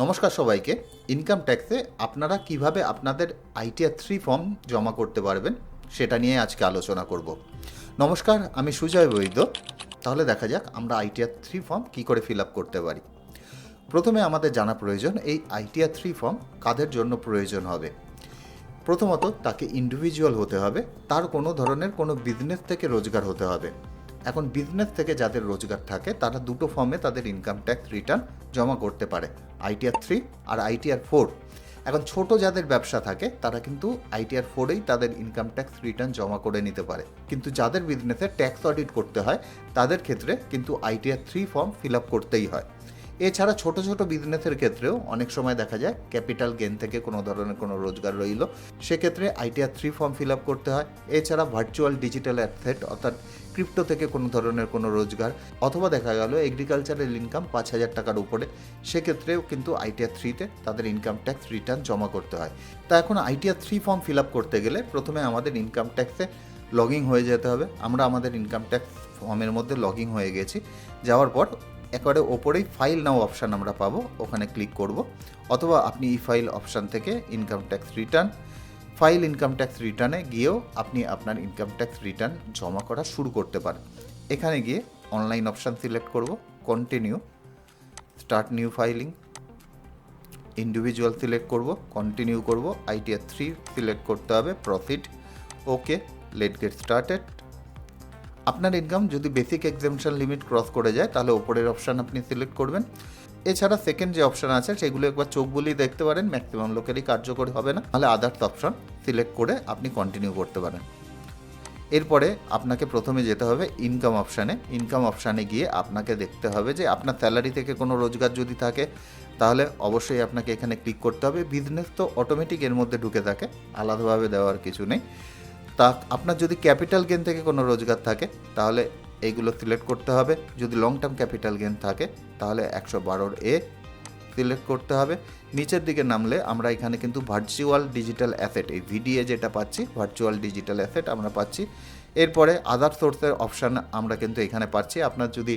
নমস্কার সবাইকে। ইনকাম ট্যাক্সে আপনারা কিভাবে আপনাদের আইটিআর 3 ফর্ম জমা করতে পারবেন সেটা নিয়ে আজকে আলোচনা করব। নমস্কার, আমি সুজয় বৈদ্য। তাহলে দেখা যাক আমরা আইটিআর 3 ফর্ম কী করে ফিল আপ করতে পারি। প্রথমে আমাদের জানা প্রয়োজন এই আইটিআর 3 ফর্ম কাদের জন্য প্রয়োজন হবে। প্রথমত তাকে ইন্ডিভিজুয়াল হতে হবে, তার কোনো ধরনের কোনো বিজনেস থেকে রোজগার হতে হবে। এখন বিজনেস থেকে যাদের রোজগার থাকে তারা দুটো ফর্মে তাদের ইনকাম ট্যাক্স রিটার্ন জমা করতে পারে, আইটিআর 3 আর আইটিআর 4। এখন ছোট যাদের ব্যবসা থাকে তারা কিন্তু আইটিআর 4এই তাদের ইনকাম ট্যাক্স রিটার্ন জমা করে নিতে পারে, কিন্তু যাদের বিজনেসে ট্যাক্স অডিট করতে হয় তাদের ক্ষেত্রে কিন্তু আইটিআর 3 ফর্ম ফিল আপ করতেই হয়। এছাড়া ছোট ছোট বিজনেসের ক্ষেত্রেও অনেক সময় দেখা যায় ক্যাপিটাল গেন থেকে কোনো ধরনের কোনো রোজগার রইল, সেক্ষেত্রে আইটিআর 3 ফর্ম ফিল আপ করতে হয়। এছাড়া ভার্চুয়াল ডিজিটাল অ্যাসেট অর্থাৎ ক্রিপ্টো থেকে কোনো ধরনের কোনো রোজগার, অথবা দেখা গেল এগ্রিকালচারাল ইনকাম 5,000 টাকার উপরে, সেক্ষেত্রেও কিন্তু আইটিআর 3তে তাদের ইনকাম ট্যাক্স রিটার্ন জমা করতে হয়। তা এখন আইটিআর 3 ফর্ম ফিল আপ করতে গেলে প্রথমে আমাদের ইনকাম ট্যাক্সে লগ ইন হয়ে যেতে হবে। আমরা আমাদের ইনকাম ট্যাক্স ফর্মের মধ্যে লগ ইন হয়ে গেছি। যাওয়ার পর একেবারে ওপরেই ফাইল নাও অপশান আমরা পাবো, ওখানে ক্লিক করব। অথবা আপনি ই ফাইল অপশান থেকে income tax return, file income tax রিটার্নে গিয়েও আপনি আপনার ইনকাম ট্যাক্স রিটার্ন জমা করা শুরু করতে পারেন। এখানে গিয়ে অনলাইন অপশান সিলেক্ট করব, continue, start new filing, individual select করব, কন্টিনিউ করব, আইটিআর 3 সিলেক্ট করতে হবে, প্রসিড, ওকে, লেট গেট স্টার্টেড। আপনার ইনকাম যদি বেসিক এক্সেমশন লিমিট ক্রস করে যায় তাহলে ওপরের অপশান আপনি সিলেক্ট করবেন। এছাড়া সেকেন্ড যে অপশান আছে সেগুলো একবার চোখ বুলিয়ে দেখতে পারেন, ম্যাক্সিমাম লোকেরই কার্যকরী হবে না, তাহলে আদার্স অপশান সিলেক্ট করে আপনি কন্টিনিউ করতে পারেন। এরপরে আপনাকে প্রথমে যেতে হবে ইনকাম অপশানে। ইনকাম অপশানে গিয়ে আপনাকে দেখতে হবে যে আপনার স্যালারি থেকে কোনো রোজগার যদি থাকে তাহলে অবশ্যই আপনাকে এখানে ক্লিক করতে হবে। বিজনেস তো অটোমেটিক এর মধ্যে ঢুকে থাকে, আলাদাভাবে দেওয়ার কিছু নেই। তা আপনার যদি ক্যাপিটাল গেন থেকে কোনো রোজগার থাকে তাহলে এইগুলো সিলেক্ট করতে হবে। যদি লং টার্ম ক্যাপিটাল গেন থাকে তাহলে 112(a) সিলেক্ট করতে হবে। নিচের দিকে নামলে আমরা এখানে কিন্তু ভার্চুয়াল ডিজিটাল অ্যাসেট, এই ভিডিএ যেটা পাচ্ছি, ভার্চুয়াল ডিজিটাল অ্যাসেট আমরা পাচ্ছি। এরপরে আদার সোর্সের অপশান আমরা কিন্তু এখানে পাচ্ছি। আপনার যদি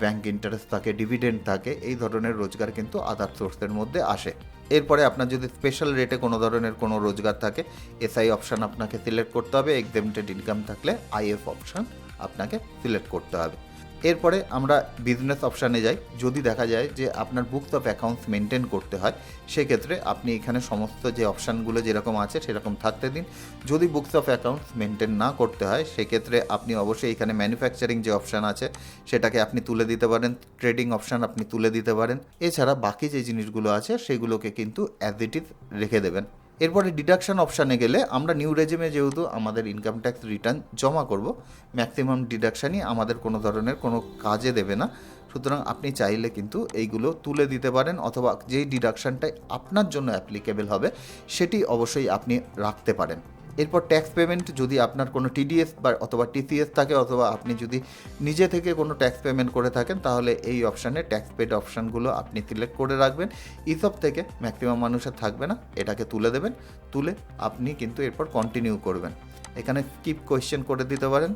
ব্যাংক ইন্টারেস্ট থাকে, ডিভিডেন্ড থাকে, এই ধরনের রোজগার কিন্তু আদার সোর্সের মধ্যে আসে। এরপরে আপনার যদি স্পেশাল রেটে কোনো ধরনের কোনো রোজগার থাকে, এসআই অপশান আপনাকে সিলেক্ট করতে হবে। এক্সেমটেড ইনকাম থাকলে আইএফ অপশান আপনাকে সিলেক্ট করতে হবে। এরপরে আমরা বিজনেস অপশানে যাই। যদি দেখা যায় যে আপনার বুকস অফ অ্যাকাউন্টস মেনটেন করতে হয় সেক্ষেত্রে আপনি এখানে সমস্ত যে অপশানগুলো যেরকম আছে সেরকম থাকতে দিন। যদি বুকস অফ অ্যাকাউন্টস মেনটেন না করতে হয় সেক্ষেত্রে আপনি অবশ্যই এখানে ম্যানুফ্যাকচারিং যে অপশান আছে সেটাকে আপনি তুলে দিতে পারেন, ট্রেডিং অপশান আপনি তুলে দিতে পারেন। এছাড়া বাকি যে জিনিসগুলো আছে সেগুলোকে কিন্তু অ্যাজ ইট ইজ রেখে দেবেন। এরপরে ডিডাকশান অপশানে গেলে আমরা নিউ রেজিমে যেহেতু আমাদের ইনকাম ট্যাক্স রিটার্ন জমা করব, ম্যাক্সিমাম ডিডাকশানই আমাদের কোনো ধরনের কোনো কাজে দেবে না। সুতরাং আপনি চাইলে কিন্তু এইগুলো তুলে দিতে পারেন, অথবা যেই ডিডাকশানটাই আপনার জন্য অ্যাপ্লিকেবল হবে সেটি অবশ্যই আপনি রাখতে পারেন। এরপর ট্যাক্স পেমেন্ট, যদি আপনার কোনো টিডিএস বা অথবা টিসিএস থাকে, অথবা আপনি যদি নিজে থেকে কোনো ট্যাক্স পেমেন্ট করে থাকেন তাহলে এই অপশানে ট্যাক্স পেড অপশানগুলো আপনি সিলেক্ট করে রাখবেন। এইসব থেকে ম্যাক্সিমাম মানুষের থাকবে না, এটাকে তুলে দেবেন। তুলে আপনি কিন্তু এরপর কন্টিনিউ করবেন। এখানে স্কিপ কোয়েশ্চেন করে দিতে পারেন।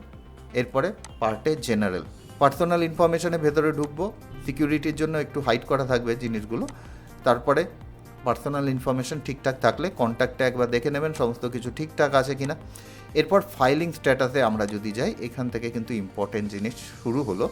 এরপরে পার্টে জেনারেল, পার্সোনাল ইনফরমেশনে ভেতরে ঢুকবো। সিকিউরিটির জন্য একটু হাইড করা থাকবে জিনিসগুলো। তারপরে পার্সোনাল ইনফরমেশন ঠিকঠাক থাকলে কন্ট্যাক্টে একবার দেখে নেবেন সমস্ত কিছু ঠিকঠাক আছে কিনা। এরপর ফাইলিং স্ট্যাটাসে আমরা যদি যাই, এখান থেকে কিন্তু ইম্পর্টেন্ট জিনিস শুরু হলো।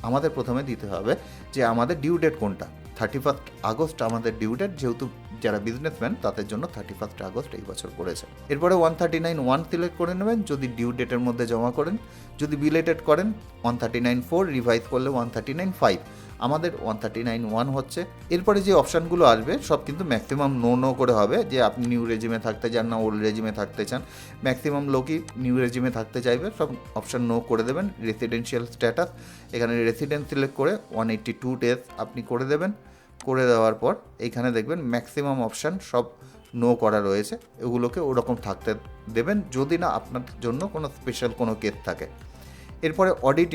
আমাদের প্রথমে দিতে হবে যে আমাদের ডিউ ডেট কোনটা। 31 আগস্ট আমাদের ডিউ ডেট, যেহেতু যারা বিজনেসম্যান তাদের জন্য 31 আগস্ট এই বছর পড়েছে। এরপরে 139(1) সিলেক্ট করে নেবেন যদি ডিউ ডেটের মধ্যে জমা করেন। যদি বিলেটেড করেন 139(4), রিভাইজ করলে 139(5). আমাদের 139(1) হচ্ছে। এরপরে যে অপশানগুলো আসবে সব কিন্তু ম্যাক্সিমাম নো করে হবে, যে আপনি নিউ রেজিমে থাকতে চান না ওল্ড রেজিমে থাকতে চান। ম্যাক্সিমাম লোকই নিউ রেজিমে থাকতে চাইবে, সব অপশান নো করে দেবেন। রেসিডেন্সিয়াল স্ট্যাটাস, এখানে রেসিডেন্স সিলেক্ট করে 182 ডেজ আপনি করে দেবেন। করে দেওয়ার পর এইখানে দেখবেন ম্যাক্সিমাম অপশান সব নো করা রয়েছে, এগুলোকে ওরকম থাকতে দেবেন যদি না আপনার জন্য কোনো স্পেশাল কোনো কেস থাকে। এরপরে অডিট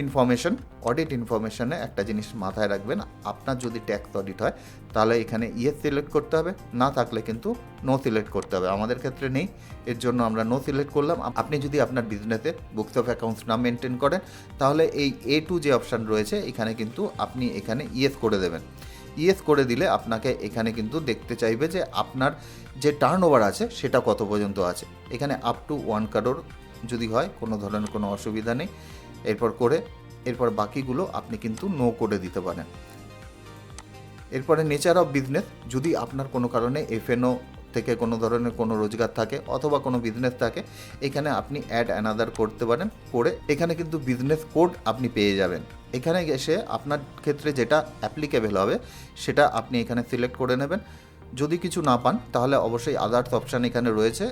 ইনফরমেশনে একটা জিনিস মাথায় রাখবেন, আপনার যদি ট্যাক্স অডিট হয় তাহলে এখানে ইয়েস সিলেক্ট করতে হবে, না থাকলে কিন্তু নো সিলেক্ট করতে হবে। আমাদের ক্ষেত্রে নেই, এর জন্য আমরা নো সিলেক্ট করলাম। আপনি যদি আপনার বিজনেসে বুকস অফ অ্যাকাউন্টস না মেনটেন করেন তাহলে এই A2 যে অপশান রয়েছে এখানে কিন্তু আপনি এখানে ইয়েস করে দেবেন। ইয়েস করে দিলে আপনাকে এখানে কিন্তু দেখতে চাইবে যে আপনার যে টার্নওভার আছে সেটা কত পর্যন্ত আছে। এখানে আপ টু 1 crore যদি হয় কোনো ধরনের কোনো অসুবিধা নেই। এরপর বাকিগুলো আপনি কিন্তু নো করে দিতে পারেন। এরপরে নেচার অফ বিজনেস, যদি আপনার কোনো কারণে এফএনও থেকে কোনো ধরনের কোনো রোজগার থাকে অথবা কোনো বিজনেস থাকে, এখানে আপনি অ্যাড অ্যানাদার করতে পারেন। করে এখানে কিন্তু বিজনেস কোড আপনি পেয়ে যাবেন। এখানে এসে আপনার ক্ষেত্রে যেটা অ্যাপ্লিকেবল হবে সেটা আপনি এখানে সিলেক্ট করে নেবেন। যদি কিছু না পান তাহলে অবশ্যই আদার্স অপশান এখানে রয়েছে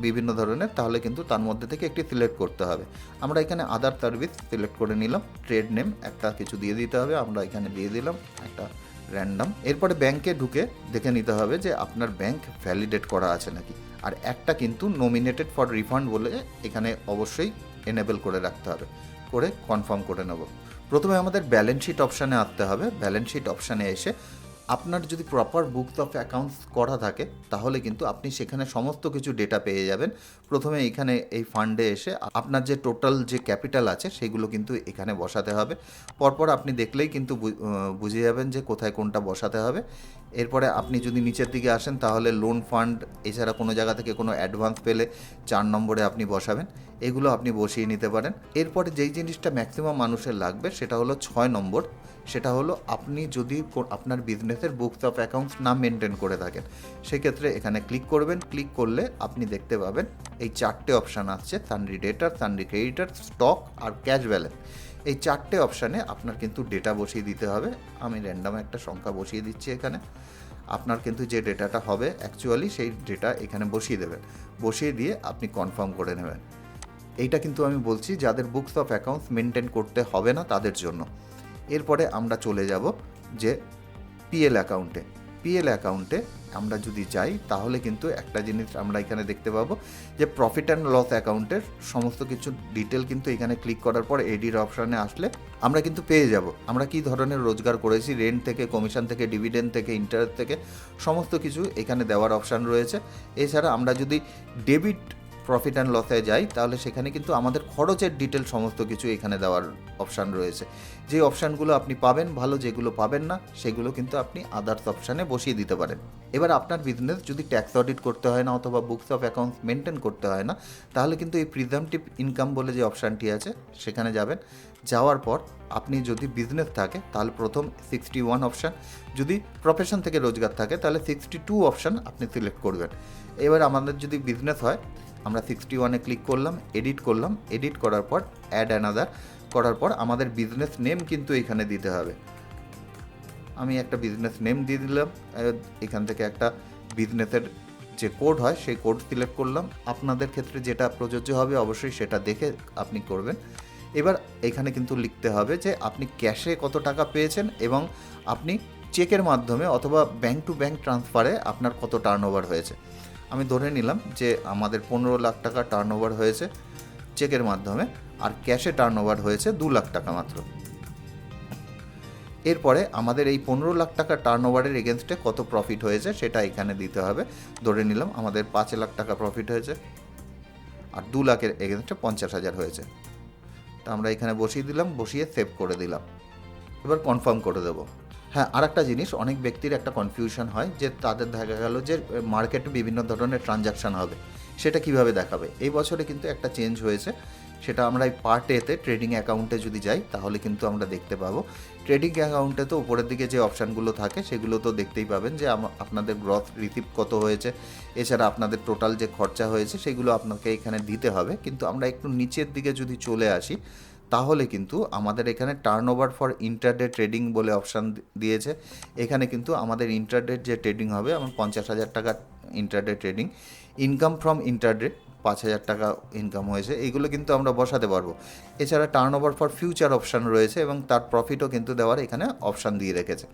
বিভিন্ন ধরনের, তাহলে কিন্তু তার মধ্যে থেকে একটি সিলেক্ট করতে হবে। আমরা এখানে আদার সার্ভিস সিলেক্ট করে নিলাম। ট্রেড নেম একটা কিছু দিয়ে দিতে হবে, আমরা এখানে দিয়ে দিলাম একটা র্যান্ডম। এরপরে ব্যাংকে ঢুকে দেখে নিতে হবে যে আপনার ব্যাংক ভ্যালিডেট করা আছে নাকি। আর একটা কিন্তু নমিনেটেড ফর রিফান্ড বলে এখানে অবশ্যই এনেবল করে রাখতে হবে। করে কনফার্ম করে নেব। প্রথমে আমাদের ব্যালেন্স শিট অপশানে আসতে হবে। ব্যালেন্স শিট অপশানে এসে আপনার যদি প্রপার বুকস অফ অ্যাকাউন্টস করা থাকে তাহলে কিন্তু আপনি সেখানে সমস্ত কিছু ডেটা পেয়ে যাবেন। প্রথমে এইখানে এই ফান্ডে এসে আপনার যে টোটাল যে ক্যাপিটাল আছে সেগুলো কিন্তু এখানে বসাতে হবে। পরপর আপনি দেখলেই কিন্তু বুঝে যাবেন যে কোথায় কোনটা বসাতে হবে। এরপরে আপনি যদি নিচের দিকে আসেন তাহলে লোন ফান্ড, এছাড়া কোনো জায়গা থেকে কোনো অ্যাডভান্স পেলে 4 নম্বরে আপনি বসাবেন। এগুলো আপনি বসিয়ে নিতে পারেন। এরপরে যেই জিনিসটা ম্যাক্সিমাম মানুষের লাগবে সেটা হলো 6 নম্বর। সেটা হলো আপনি যদি আপনার বিজনেসের বুকস অফ অ্যাকাউন্টস না মেনটেন করে থাকেন সেক্ষেত্রে এখানে ক্লিক করবেন। ক্লিক করলে আপনি দেখতে পাবেন এই 4টে অপশান আসছে, সানড্রি ডেটার, সানড্রি ক্রেডিটার, স্টক আর ক্যাশ ব্যালেন্স। এই 4টে অপশানে আপনার কিন্তু ডেটা বসিয়ে দিতে হবে। আমি র্যান্ডাম একটা সংখ্যা বসিয়ে দিচ্ছি এখানে। আপনার কিন্তু যে ডেটাটা হবে অ্যাকচুয়ালি সেই ডেটা এখানে বসিয়ে দেবেন। বসিয়ে দিয়ে আপনি কনফার্ম করে নেবেন। এইটা কিন্তু আমি বলছি যাদের বুকস অফ অ্যাকাউন্টস মেনটেন করতে হবে না তাদের জন্য। এরপরে আমরা চলে যাব যে পিএল অ্যাকাউন্টে। পিএল অ্যাকাউন্টে আমরা যদি যাই তাহলে কিন্তু একটা জিনিস আমরা এখানে দেখতে পাবো যে প্রফিট অ্যান্ড লস অ্যাকাউন্টের সমস্ত কিছু ডিটেল কিন্তু এখানে ক্লিক করার পর এডির অপশানে আসলে আমরা কিন্তু পেয়ে যাব আমরা কী ধরনের রোজগার করেছি, রেন্ট থেকে, কমিশন থেকে, ডিভিডেন্ড থেকে, ইন্টারেস্ট থেকে, সমস্ত কিছু এখানে দেওয়ার অপশান রয়েছে। এছাড়া আমরা যদি ডেবিট প্রফিট অ্যান্ড লসে যাই তাহলে সেখানে কিন্তু আমাদের খরচের ডিটেল সমস্ত কিছু এখানে দেওয়ার অপশান রয়েছে। যে অপশানগুলো আপনি পাবেন ভালো, যেগুলো পাবেন না সেগুলো কিন্তু আপনি আদার্স অপশানে বসিয়ে দিতে পারেন। এবার আপনার বিজনেস যদি ট্যাক্স অডিট করতে হয় না অথবা বুকস অফ অ্যাকাউন্টস মেনটেন করতে হয় না তাহলে কিন্তু এই প্রিজাম্পটিভ ইনকাম বলে যে অপশানটি আছে সেখানে যাবেন। যাওয়ার পর আপনি যদি বিজনেস থাকে তাহলে প্রথম 61 অপশান, যদি প্রফেশন থেকে রোজগার থাকে তাহলে 62 অপশান আপনি সিলেক্ট করবেন। এবার আমাদের যদি বিজনেস হয় আমরা 61-এ ক্লিক করলাম, এডিট করলাম। এডিট করার পর অ্যাড অ্যানাদার করার পর আমাদের বিজনেস নেম কিন্তু এখানে দিতে হবে। আমি একটা বিজনেস নেম দিয়ে দিলাম। এখান থেকে একটা বিজনেসের যে কোড হয় সেই কোড সিলেক্ট করলাম। আপনাদের ক্ষেত্রে যেটা প্রযোজ্য হবে অবশ্যই সেটা দেখে আপনি করবেন। এবার এখানে কিন্তু লিখতে হবে যে আপনি ক্যাশে কত টাকা পেয়েছেন এবং আপনি চেকের মাধ্যমে অথবা ব্যাংক টু ব্যাংক ট্রান্সফারে আপনার কত টার্নওভার হয়েছে। আমি ধরে নিলাম যে আমাদের 15 লাখ টাকা টার্নওভার হয়েছে চেকের মাধ্যমে, আর ক্যাশে টার্নওভার হয়েছে 2 লাখ টাকা মাত্র। এরপরে আমাদের এই 15 লাখ টাকা টার্নওভারের এগেনস্টে কত প্রফিট হয়েছে সেটা এখানে দিতে হবে। ধরে নিলাম আমাদের 5 লাখ টাকা প্রফিট হয়েছে আর 2 লাখের এগেনস্টে 50,000 হয়েছে। তা আমরা এখানে বসিয়ে দিলাম, বসিয়ে সেভ করে দিলাম। এবার কনফার্ম করে দেবো। হ্যাঁ, আর একটা জিনিস, অনেক ব্যক্তির একটা কনফিউশন হয় যে তাদের দেখা গেল যে মার্কেটে বিভিন্ন ধরনের ট্রানজাকশান হবে, সেটা কিভাবে দেখাবে। এই বছরে কিন্তু একটা চেঞ্জ হয়েছে, সেটা আমরা এই পার্ট এতে ট্রেডিং অ্যাকাউন্টে যদি যাই তাহলে কিন্তু আমরা দেখতে পাবো। ট্রেডিং অ্যাকাউন্টে তো উপরের দিকে যে অপশানগুলো থাকে সেগুলো তো দেখতেই পাবেন যে আপনাদের গ্রস রিসিভ কত হয়েছে, এছাড়া আপনাদের টোটাল যে খরচা হয়েছে সেগুলো আপনাকে এখানে দিতে হবে। কিন্তু আমরা একটু নিচের দিকে যদি চলে আসি তাহলে কিন্তু আমাদের এখানে টার্নওভার ফর ইন্টারডে ট্রেডিং বলে অপশান দিয়েছে। এখানে কিন্তু আমাদের ইন্টারডে যে ট্রেডিং হবে, আমার 50,000 টাকা intraday trading, income from intraday 5,000 টাকা ইনকাম হয়েছে, এইগুলো কিন্তু আমরা বসাতে পারবো। এছাড়া টার্নওভার ফর ফিউচার অপশান রয়েছে এবং তার প্রফিটও কিন্তু দেওয়ার এখানে অপশান দিয়ে রেখেছে।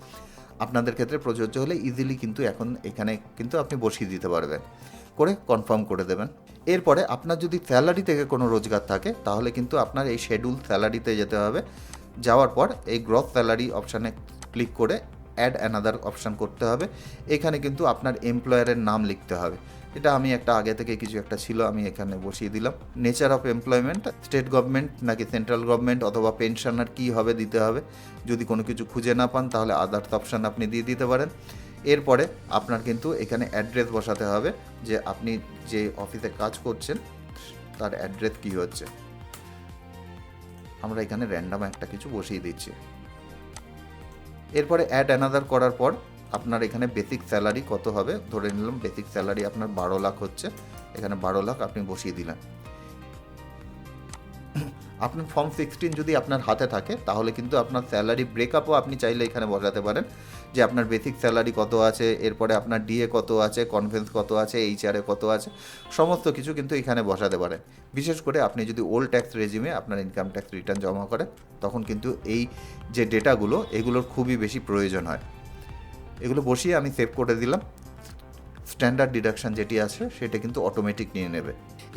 আপনাদের ক্ষেত্রে প্রযোজ্য হলে ইজিলি কিন্তু এখন এখানে কিন্তু আপনি বসিয়ে দিতে পারবেন, করে কনফার্ম করে দেবেন। এরপরে আপনার যদি স্যালারি থেকে কোনো রোজগার থাকে তাহলে কিন্তু আপনার এই শেডিউল স্যালারিতে যেতে হবে। যাওয়ার পর এই গ্রস স্যালারি অপশানে ক্লিক করে অ্যাড অ্যানাদার অপশান করতে হবে। এখানে কিন্তু আপনার এমপ্লয়ারের নাম লিখতে হবে। এটা আমি একটা আগে থেকে কিছু একটা ছিল, আমি এখানে বসিয়ে দিলাম। Nature of employment, state government নাকি সেন্ট্রাল গভর্নমেন্ট অথবা পেনশনার কী হবে দিতে হবে। যদি কোনো কিছু খুঁজে না পান তাহলে আদার্স অপশান আপনি দিয়ে দিতে পারেন। এরপরে আপনার কিন্তু এখানে অ্যাড্রেস বসাতে হবে, যে আপনি যে অফিসে কাজ করছেন তার অ্যাড্রেস কী হচ্ছে। আমরা এখানে র্যান্ডাম একটা কিছু বসিয়ে দিচ্ছি। এরপরে অ্যাড অ্যানাদার করার পর আপনার এখানে বেসিক স্যালারি কত হবে, ধরে নিলাম বেসিক স্যালারি আপনার 12 লাখ হচ্ছে, এখানে 12 লাখ আপনি বসিয়ে দিলেন। আপনার ফর্ম 16 যদি আপনার হাতে থাকে তাহলে কিন্তু আপনার স্যালারি ব্রেকআপও আপনি চাইলে এখানে বসাতে পারেন, যে আপনার বেসিক স্যালারি কত আছে, এরপরে আপনার ডিএ কত আছে, কনভেন্স কত আছে, এইচআরএ কত আছে, সমস্ত কিছু কিন্তু এখানে বসাতে পারেন। বিশেষ করে আপনি যদি ওল্ড ট্যাক্স রেজিমে আপনার ইনকাম ট্যাক্স রিটার্ন জমা করেন তখন কিন্তু এই যে ডেটাগুলো এগুলোর খুবই বেশি প্রয়োজন হয়। এগুলো বসিয়ে আমি সেভ করে দিলাম। স্ট্যান্ডার্ড ডিডাকশান যেটি আছে সেটা কিন্তু অটোমেটিক নিয়ে নেবে।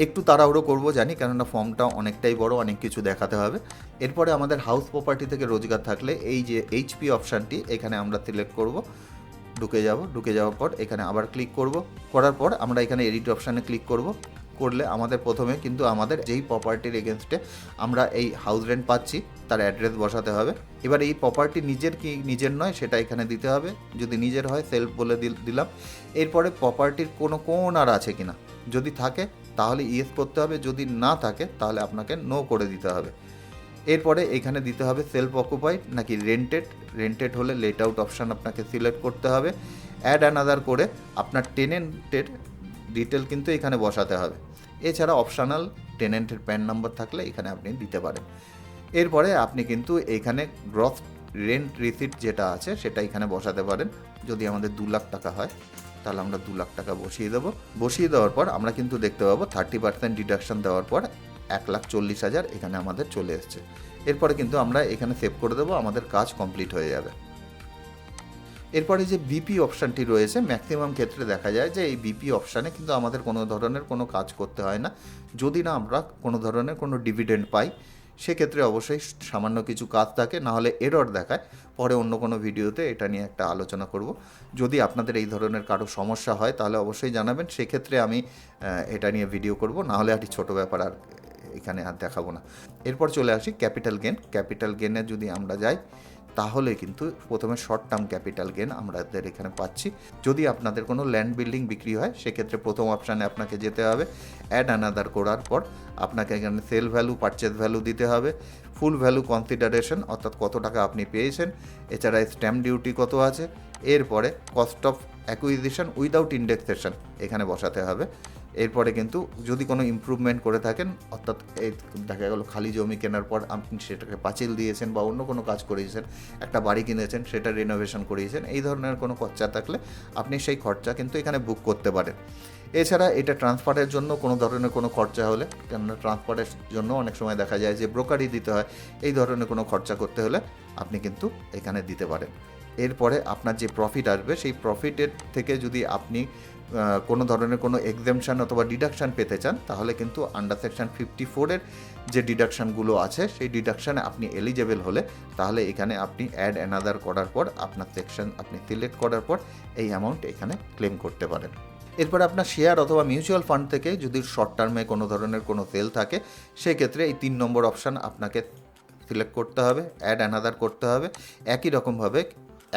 একটু তাড়াহুড়ো করবো জানি, কেননা ফর্মটা অনেকটাই বড়, অনেক কিছু দেখাতে হবে। এরপরে আমাদের হাউস প্রপার্টি থেকে রোজগার থাকলে এই যে এইচপি অপশানটি এখানে আমরা সিলেক্ট করব, ঢুকে যাওয়ার পর এখানে আবার ক্লিক করব, করার পর আমরা এখানে এডিট অপশানে ক্লিক করব। করলে আমাদের প্রথমে কিন্তু আমাদের যেই প্রপার্টির এগেনস্টে আমরা এই হাউস রেন্ট পাচ্ছি তার অ্যাড্রেস বসাতে হবে। এবার এই প্রপার্টি নিজের কি নিজের নয় সেটা এখানে দিতে হবে, যদি নিজের হয় সেলফ বলে দিলাম। এরপরে প্রপার্টির কোনো কোনার আছে কিনা, যদি থাকে তাহলে ইয়েস করতে হবে, যদি না থাকে তাহলে আপনাকে নো করে দিতে হবে। এরপরে এখানে দিতে হবে সেলফ অকুপাইড নাকি রেন্টেড হলে লেট আউট অপশান আপনাকে সিলেক্ট করতে হবে। অ্যাড অ্যানাদার করে আপনার টেনেন্টের ডিটেল কিন্তু এখানে বসাতে হবে। এছাড়া অপশনাল টেনেন্টের প্যান নাম্বার থাকলে এখানে আপনি দিতে পারেন। এরপরে আপনি কিন্তু এখানে গ্রস রেন্ট রিসিট যেটা আছে সেটা এখানে বসাতে পারেন। যদি আমাদের 2 লাখ টাকা হয় তাহলে আমরা 2 লাখ টাকা বসিয়ে দেবো। বসিয়ে দেওয়ার পর আমরা কিন্তু দেখতে পাবো 30% ডিডাকশান দেওয়ার পর 1,40,000 এখানে আমাদের চলে এসছে। এরপরে কিন্তু আমরা এখানে সেভ করে দেবো, আমাদের কাজ কমপ্লিট হয়ে যাবে। এরপরে যে বিপি অপশানটি রয়েছে, ম্যাক্সিমাম ক্ষেত্রে দেখা যায় যে এই বিপি অপশানে কিন্তু আমাদের কোনো ধরনের কোনো কাজ করতে হয় না, যদি না আমরা কোনো ধরনের কোনো ডিভিডেন্ড পাই। সেক্ষেত্রে অবশ্যই সামান্য কিছু কাজ থাকে, নাহলে এরর দেখায়। পরে অন্য কোনো ভিডিওতে এটা নিয়ে একটা আলোচনা করব। যদি আপনাদের এই ধরনের কারো সমস্যা হয় তাহলে অবশ্যই জানাবেন, সেক্ষেত্রে আমি এটা নিয়ে ভিডিও করব, নাহলে একটি ছোটো ব্যাপার আর এখানে আর দেখাবো না। এরপর চলে আসি ক্যাপিটাল গেনে যদি আমরা যাই তাহলে কিন্তু প্রথমে শর্ট টার্ম ক্যাপিটাল গেন আমাদের এখানে পাচ্ছি। যদি আপনাদের কোনো ল্যান্ড বিল্ডিং বিক্রি হয় সেক্ষেত্রে প্রথম অপশানে আপনাকে যেতে হবে। অ্যাড অ্যানাদার করার পর আপনাকে এখানে সেল ভ্যালু, পারচেজ ভ্যালু দিতে হবে, ফুল ভ্যালু কনসিডারেশন অর্থাৎ কত টাকা আপনি পেয়েছেন, এছাড়া স্ট্যাম্প ডিউটি কত আছে, এরপরে কস্ট অফ অ্যাকুইজিশন উইদাউট ইন্ডেক্সেশন এখানে বসাতে হবে। এরপরে কিন্তু যদি কোনো ইমপ্রুভমেন্ট করে থাকেন, অর্থাৎ এই দেখা গেলো খালি জমি কেনার পর আপনি সেটাকে পাঁচিল দিয়েছেন বা অন্য কোনো কাজ করিয়েছেন, একটা বাড়ি কিনেছেন, সেটা রিনোভেশন করিয়েছেন, এই ধরনের কোনো খরচা থাকলে আপনি সেই খরচা কিন্তু এখানে বুক করতে পারেন। এছাড়া এটা ট্রান্সফারের জন্য কোনো ধরনের কোনো খরচা হলে, কেননা ট্রান্সফারের জন্য অনেক সময় দেখা যায় যে ব্রোকারই দিতে হয়, এই ধরনের কোনো খরচা করতে হলে আপনি কিন্তু এখানে দিতে পারেন। এরপরে আপনার যে প্রফিট আসবে সেই প্রফিটের থেকে যদি আপনি কোনো ধরনের কোনো এক্সেমশন অথবা ডিডাকশান পেতে চান তাহলে কিন্তু আন্ডার সেকশন 54-এর যে ডিডাকশানগুলো আছে সেই ডিডাকশানে আপনি এলিজেবল হলে তাহলে এখানে আপনি অ্যাড অ্যানাদার করার পর আপনার সেকশন আপনি সিলেক্ট করার পর এই অ্যামাউন্ট এখানে ক্লেম করতে পারেন। এরপর আপনার শেয়ার অথবা মিউচুয়াল ফান্ড থেকে যদি শর্ট টার্মে কোনো ধরনের কোনো সেল থাকে সেক্ষেত্রে এই 3 নম্বর অপশান আপনাকে সিলেক্ট করতে হবে, অ্যাড অ্যানাদার করতে হবে। একই রকমভাবে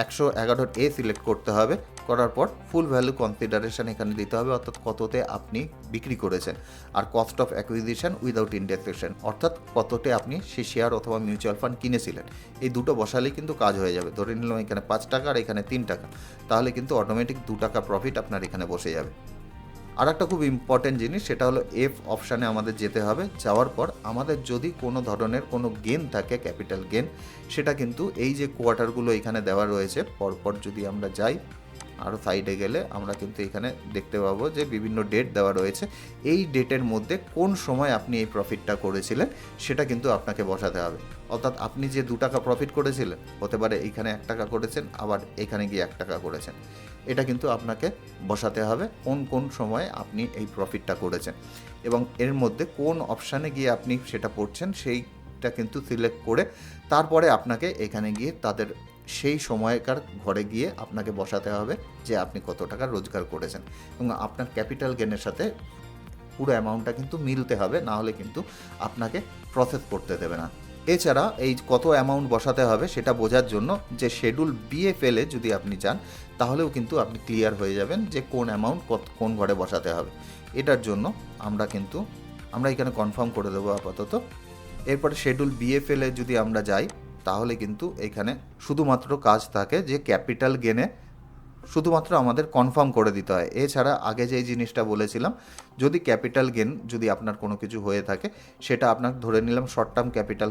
111A সিলেক্ট করতে হবে, করার পর ফুল ভ্যালু কনসিডারেশন এখানে দিতে হবে, অর্থাৎ কততে আপনি বিক্রি করেছেন, আর কস্ট অফ অ্যাকুইজিশন উইদাউট ইন্ডেক্সেশন অর্থাৎ কততে আপনি সেই শেয়ার অথবা মিউচুয়াল ফান্ড কিনেছিলেন। এই দুটো বসালেই কিন্তু কাজ হয়ে যাবে। ধরে নিলাম এখানে 5 টাকা আর এখানে 3 টাকা, তাহলে কিন্তু অটোমেটিক 2 টাকা প্রফিট আপনার এখানে বসে যাবে। আর একটা খুব ইম্পর্টেন্ট জিনিস সেটা হলো এফ অপশানে আমাদের যেতে হবে। যাওয়ার পর আমাদের যদি কোনো ধরনের কোনো গেন থাকে, ক্যাপিটাল গেন, সেটা কিন্তু এই যে কোয়ার্টারগুলো এখানে দেওয়া রয়েছে পরপর যদি আমরা যাই আরও সাইডে গেলে আমরা কিন্তু এখানে দেখতে পাবো যে বিভিন্ন ডেট দেওয়া রয়েছে। এই ডেটের মধ্যে কোন সময় আপনি এই প্রফিটটা করেছিলেন সেটা কিন্তু আপনাকে বসাতে হবে। অর্থাৎ আপনি যে 2 টাকা প্রফিট করেছিলেন, হতে পারে এইখানে 1 টাকা করেছেন, আবার এখানে গিয়ে 1 টাকা করেছেন, এটা কিন্তু আপনাকে বসাতে হবে কোন কোন সময়ে আপনি এই প্রফিটটা করেছেন এবং এর মধ্যে কোন অপশানে গিয়ে আপনি সেটা পড়ছেন সেইটা কিন্তু সিলেক্ট করে তারপরে আপনাকে এখানে গিয়ে তাদের সেই সময়কার ঘরে গিয়ে আপনাকে বসাতে হবে যে আপনি কত টাকা রোজগার করেছেন, এবং আপনার ক্যাপিটাল গেনের সাথে পুরো অ্যামাউন্টটা কিন্তু মিলতে হবে, না হলে কিন্তু আপনাকে প্রসেস করতে দেবে না। এছাড়া এই কত অ্যামাউন্ট বসাতে হবে সেটা বোঝার জন্য যে শিডিউল বিএফএলে যদি আপনি যান, তাহলেও কিন্তু আপনি ক্লিয়ার হয়ে যাবেন যে কোন অ্যামাউন্ট কোন ঘরে বসাতে হবে। এটার জন্য আমরা এখানে কনফার্ম করে দেবো আপাতত। এরপরে শিডিউল বিএফএলে যদি আমরা যাই, তাহলে কিন্তু এখানে শুধুমাত্র কাজ থাকে যে ক্যাপিটাল গেনে শুধুমাত্র আমাদের কনফার্ম করে দিতে হয়। এছাড়া আগে যেই জিনিসটা বলেছিলাম, যদি ক্যাপিটাল গেন যদি আপনার কোনো কিছু হয়ে থাকে, সেটা আপনার ধরে নিলাম শর্ট টার্ম ক্যাপিটাল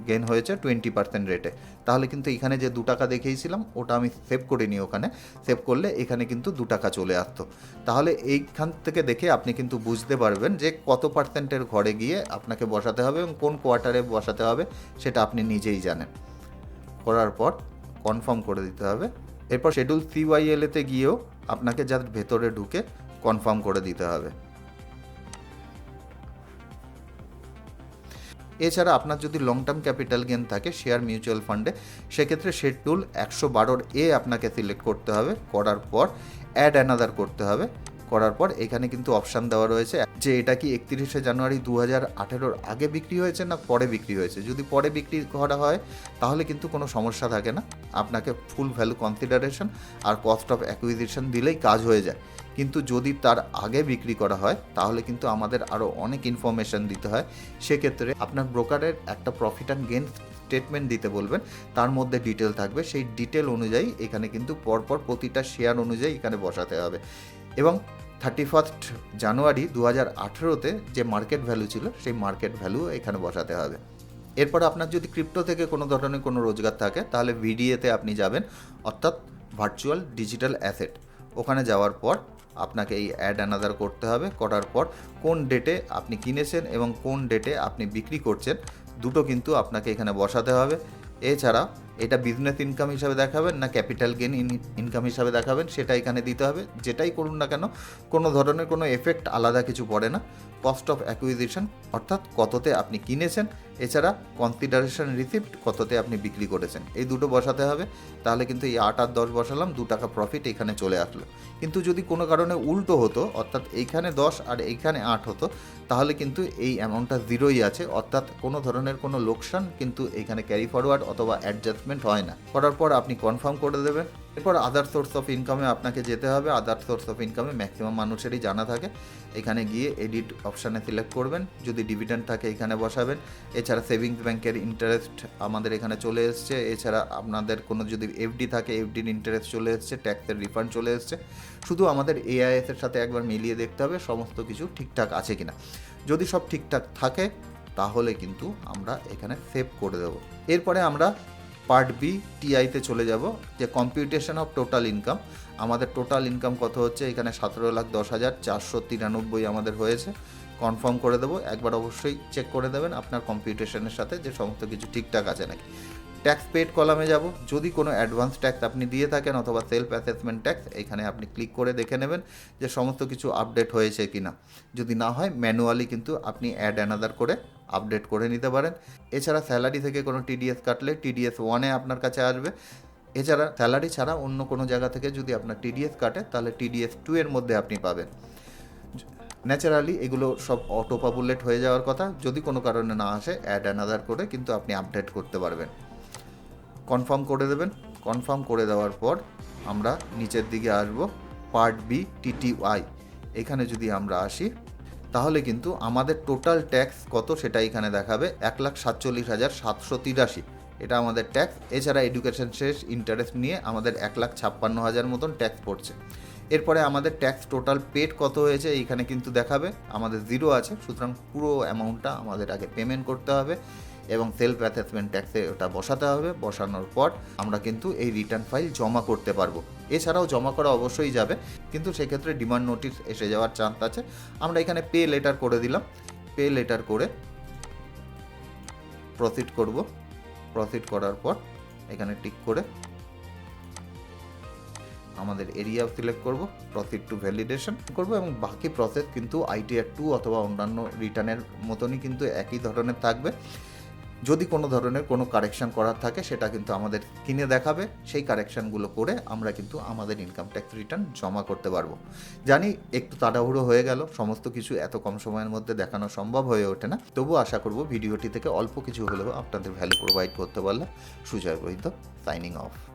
গেন হয়েছে 20% রেটে, তাহলে কিন্তু এখানে যে 2 টাকা দেখিয়েছিলাম ওটা আমি সেভ করিনি, ওখানে সেভ করলে এখানে কিন্তু 2 টাকা চলে আসতো। তাহলে এইখান থেকে দেখে আপনি কিন্তু বুঝতে পারবেন যে কত পার্সেন্টের ঘরে গিয়ে আপনাকে বসাতে হবে এবং কোন কোয়ার্টারে বসাতে হবে সেটা আপনি নিজেই জানেন। করার পর কনফার্ম করে দিতে হবে। এরপর শিডিউল সিওয়াইএলতে গিয়েও আপনাকে যার ভেতরে ঢুকে কনফার্ম করে দিতে হবে। এছাড়া আপনার যদি লং টার্ম ক্যাপিটাল গেন থাকে শেয়ার মিউচুয়াল ফান্ডে, সেক্ষেত্রে শিডিউল 112A আপনাকে সিলেক্ট করতে হবে। করার পর অ্যাড অ্যানাদার করতে হবে। করার পর এখানে কিন্তু অপশান দেওয়া রয়েছে যে এটা কি 31শে জানুয়ারি 2018 আগে বিক্রি হয়েছে না পরে বিক্রি হয়েছে। যদি পরে বিক্রি করা হয় তাহলে কিন্তু কোনো সমস্যা থাকে না, আপনাকে ফুল ভ্যালু কনসিডারেশন আর কস্ট অফ অ্যাকুইজিশন দিলেই কাজ হয়ে যায়। কিন্তু যদি তার আগে বিক্রি করা হয় তাহলে কিন্তু আমাদের আরও অনেক ইনফরমেশান দিতে হয়। সেক্ষেত্রে আপনার ব্রোকারের একটা প্রফিট অ্যান্ড গেন স্টেটমেন্ট দিতে বলবেন, তার মধ্যে ডিটেল থাকবে, সেই ডিটেল অনুযায়ী এখানে কিন্তু পরপর প্রতিটা শেয়ার অনুযায়ী এখানে বসাতে হবে। এবং 31 জানুয়ারি 2018-তে যে মার্কেট ভ্যালু ছিল সেই মার্কেট ভ্যালু এখানে বসাতে হবে। এরপর আপনার যদি ক্রিপ্টো থেকে কোনো ধরনের কোনো রোজগার থাকে তাহলে ভিডিএতে আপনি যাবেন, অর্থাৎ ভার্চুয়াল ডিজিটাল অ্যাসেট। ওখানে যাওয়ার পর আপনাকে এই অ্যাড অ্যানাদার করতে হবে। করার পর কোন ডেটে আপনি কিনেছেন এবং কোন ডেটে আপনি বিক্রি করছেন দুটো কিন্তু আপনাকে এখানে বসাতে হবে। এছাড়া এটা বিজনেস ইনকাম হিসাবে দেখাবেন না ক্যাপিটাল গেন ইনকাম হিসাবে দেখাবেন সেটা এখানে দিতে হবে। যেটাই করুন না কেন কোনো ধরনের কোনো এফেক্ট আলাদা কিছু পড়ে না। কস্ট অফ অ্যাকুইজিশন অর্থাৎ কততে আপনি কিনেছেন, এছাড়া কনসিডারেশন রিসিপ্ট কততে আপনি বিক্রি করেছেন, এই দুটো বসাতে হবে। তাহলে কিন্তু এই 8 আর 10 বসালাম, 2 টাকা প্রফিট এখানে চলে আসলো। কিন্তু যদি কোনো কারণে উল্টো হতো, অর্থাৎ এইখানে 10 আর এইখানে 8 হতো, তাহলে কিন্তু এই অ্যামাউন্টটা জিরোই আছে, অর্থাৎ কোনো ধরনের কোনো লোকসান কিন্তু এখানে ক্যারি ফরওয়ার্ড অথবা অ্যাডজাস্টমেন্ট হয় না। করার পর আপনি কনফার্ম করে দেবেন। এরপর আদার সোর্স অফ ইনকামে আপনাকে যেতে হবে। আদার সোর্স অফ ইনকামে ম্যাক্সিমাম মানুষেরই জানা থাকে। এখানে গিয়ে এডিট অপশানে সিলেক্ট করবেন, যদি ডিভিডেন্ড থাকে এখানে বসাবেন। এছাড়া সেভিংস ব্যাংকের ইন্টারেস্ট আমাদের এখানে চলে এসছে। এছাড়া আপনাদের কোনো যদি এফডি থাকে এফডির ইন্টারেস্ট চলে এসছে, ট্যাক্সের রিফান্ড চলে এসছে। শুধু আমাদের এআইএসের সাথে একবার মিলিয়ে দেখতে হবে সমস্ত কিছু ঠিকঠাক আছে কিনা। যদি সব ঠিকঠাক থাকে তাহলে কিন্তু আমরা এখানে সেভ করে দেব। এরপরে আমরা পার্ট বি টিআইতে চলে যাব, যে কম্পিউটেশন অফ টোটাল ইনকাম। আমাদের টোটাল ইনকাম কত হচ্ছে, এখানে 17,10,493 আমাদের হয়েছে। কনফার্ম করে দেবো। একবার অবশ্যই চেক করে দেবেন আপনার কম্পিউটেশনের সাথে যে সমস্ত কিছু ঠিকঠাক আছে নাকি। ট্যাক্স পেড কলামে যাব, যদি কোনো অ্যাডভান্স ট্যাক্স আপনি দিয়ে থাকেন অথবা সেলফ অ্যাসেসমেন্ট ট্যাক্স, এখানে আপনি ক্লিক করে দেখে নেবেন যে সমস্ত কিছু আপডেট হয়েছে কি না। যদি না হয় ম্যানুয়ালি কিন্তু আপনি অ্যাড অ্যানাদার করে আপডেট করে নিতে পারেন। এছাড়া স্যালারি থেকে কোনো টিডিএস কাটলে টিডিএস 1-এ আপনার কাছে আসবে। এছাড়া স্যালারি ছাড়া অন্য কোনো জায়গা থেকে যদি আপনার টিডিএস কাটে তাহলে টিডিএস 2-এর মধ্যে আপনি পাবেন। ন্যাচারালি এগুলো সব অটো পপুলেট হয়ে যাওয়ার কথা, যদি কোনো কারণে না আসে অ্যাড অ্যানাদার করে কিন্তু আপনি আপডেট করতে পারবেন। কনফার্ম করে দেবেন। কনফার্ম করে দেওয়ার পর আমরা নিচের দিকে আসবো, পার্ট বি টিটিওয়াই। এখানে যদি আমরা আসি তাহলে কিন্তু আমাদের টোটাল ট্যাক্স কত সেটা এখানে দেখাবে, 1,47,783 এটা আমাদের ট্যাক্স। এছাড়া এডুকেশন শেষ ইন্টারেস্ট নিয়ে আমাদের 1,56,000 মতন ট্যাক্স পড়ছে। এরপরে আমাদের ট্যাক্স টোটাল পেড কত হয়েছে এইখানে কিন্তু দেখাবে, আমাদের 0 আছে, সুতরাং পুরো অ্যামাউন্টটা আমাদের আগে পেমেন্ট করতে হবে এবং সেলফ অ্যাসেসমেন্ট ট্যাক্সে ওটা বসাতে হবে। বসানোর পর আমরা কিন্তু এই রিটার্ন ফাইল জমা করতে পারবো। এছাড়াও জমা করা অবশ্যই যাবে, কিন্তু সেক্ষেত্রে ডিমান্ড নোটিশ এসে যাওয়ার চান্স আছে। আমরা এখানে পে লেটার করে দিলাম। পে লেটার করে প্রসিড করব। প্রসিড করার পর এখানে টিক করে আমাদের এরিয়া সিলেক্ট করব, প্রসিড টু ভ্যালিডেশন করব এবং বাকি প্রসেস কিন্তু ITR 2 অথবা অন্যান্য রিটার্নের মতনই কিন্তু একই ধরনের থাকবে। যদি কোনো ধরনের কোনো কারেকশান করার থাকে সেটা কিন্তু আমাদের স্ক্রিনে দেখাবে, সেই কারেকশানগুলো করে আমরা কিন্তু আমাদের ইনকাম ট্যাক্স রিটার্ন জমা করতে পারবো। জানি একটু তাড়াহুড়ো হয়ে গেল, সমস্ত কিছু এত কম সময়ের মধ্যে দেখানো সম্ভব হয়ে ওঠে না, তবু আশা করব ভিডিওটি থেকে অল্প কিছু হলেও আপনাদের ভ্যালু প্রোভাইড করতে পারলাম। সুজয় বৈদ্য, সাইনিং অফ।